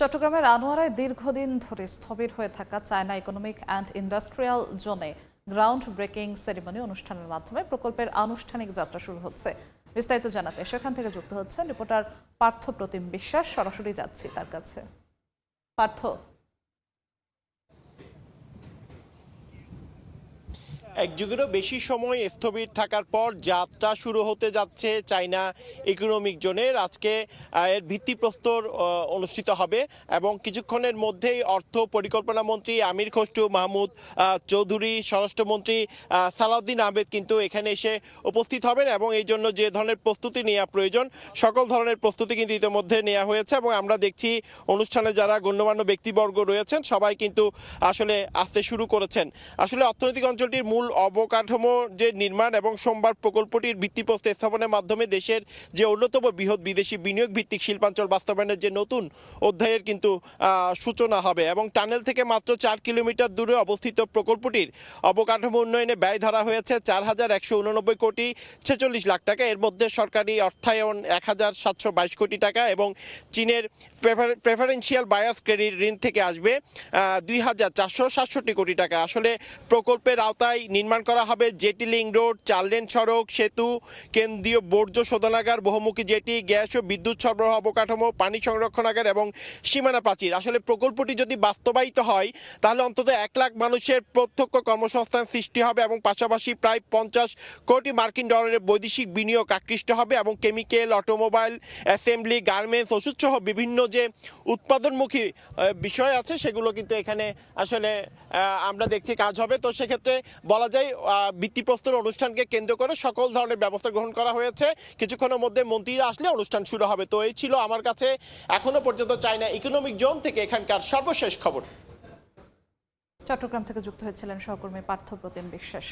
চট্টগ্রামের আনোয়ারায় দীর্ঘদিন ধরে স্থবির হয়ে থাকা চায়না ইকোনমিক অ্যান্ড ইন্ডাস্ট্রিয়াল জোনে গ্রাউন্ড ব্রেকিং সেরিমনি অনুষ্ঠানের মাধ্যমে প্রকল্পের আনুষ্ঠানিক যাত্রা শুরু হচ্ছে। বিস্তারিত জানাতে সেখান থেকে যুক্ত হচ্ছেন রিপোর্টার পার্থ প্রতিম বিশ্বাস। সরাসরি যাচ্ছি তার কাছে। পার্থ, এক যুগেরও বেশি সময় স্থবির থাকার পর যাত্রা শুরু হতে যাচ্ছে চায়না ইকোনমিক জোনের। আজকে এর ভিত্তিপ্রস্তর অনুষ্ঠিত হবে এবং কিছুক্ষণের মধ্যেই অর্থ পরিকল্পনা মন্ত্রী আমির খসরু মাহমুদ চৌধুরী, স্বরাষ্ট্রমন্ত্রী সালাউদ্দিন আহমেদ কিন্তু এখানে এসে উপস্থিত হবেন এবং এই জন্য যে ধরনের প্রস্তুতি নেওয়া প্রয়োজন সকল ধরনের প্রস্তুতি কিন্তু ইতিমধ্যে নেওয়া হয়েছে এবং আমরা দেখছি অনুষ্ঠানে যারা গণ্যমান্য ব্যক্তিবর্গ রয়েছেন সবাই কিন্তু আসলে আসতে শুরু করেছেন। আসলে অর্থনৈতিক অঞ্চলটির মূল অবকাঠামো যে নির্মাণ এবং সোমবার প্রকল্পটির ভিত্তিপ্রস্তর স্থাপনের মাধ্যমে দেশের যে অন্যতম বৃহৎ বিদেশি বিনিয়োগ ভিত্তিক শিল্পাঞ্চল বাস্তবায়নের যে নতুন অধ্যায়ের কিন্তু সূচনা হবে এবং টানেল থেকে মাত্র ৪ কিলোমিটার দূরে অবস্থিত প্রকল্পটির অবকাঠামো উন্নয়নে ব্যয় ধরা হয়েছে ৪,১৮৯ কোটি ৪৬ লাখ টাকা। এর মধ্যে সরকারি অর্থায়ন ১,৭২২ কোটি টাকা এবং চীনের প্রেফারেন্সিয়াল বায়ার্স ক্রেডিট ঋণ থেকে আসবে ২,৪৬৭ কোটি টাকা। আসলে প্রকল্পের আওতায় নির্মাণ করা হবে জেটি লিং রোড, ৪ লেন সড়ক, সেতু, কেন্দ্রীয় বর্জ্য শোধনাগার, বহুমুখী জেটি, গ্যাস ও বিদ্যুৎ সরবরাহ অবকাঠামো, পানি সংরক্ষণাগার এবং সীমানা প্রাচীর। আসলে প্রকল্পটি যদি বাস্তবায়িত হয় তাহলে অন্তত ১ লাখ মানুষের প্রত্যক্ষ কর্মসংস্থান সৃষ্টি হবে এবং পাশাপাশি প্রায় ৫০ কোটি মার্কিন ডলারের বৈদেশিক বিনিয়োগ আকৃষ্ট হবে এবং কেমিক্যাল, অটোমোবাইল, অ্যাসেম্বলি, গার্মেন্টস, ওষুধ সহ বিভিন্ন যে উৎপাদনমুখী বিষয় আছে সেগুলো কিন্তু এখানে আসলে আমরা দেখছি কাজ হবে। তো সেক্ষেত্রে বলা যায় ভিত্তিপ্রস্তর অনুষ্ঠানকে কেন্দ্র করে সকল ধরনের ব্যবস্থা গ্রহণ করা হয়েছে। কিছুক্ষণের মধ্যে মন্ত্রীরা আসলে অনুষ্ঠান শুরু হবে। তো এই ছিল আমার কাছে এখনো পর্যন্ত চায়না ইকোনমিক জোন থেকে এখানকার সর্বশেষ খবর। চট্টগ্রাম থেকে যুক্ত হয়েছিলেন সহকর্মী পার্থ প্রতিম বিশ্বাস।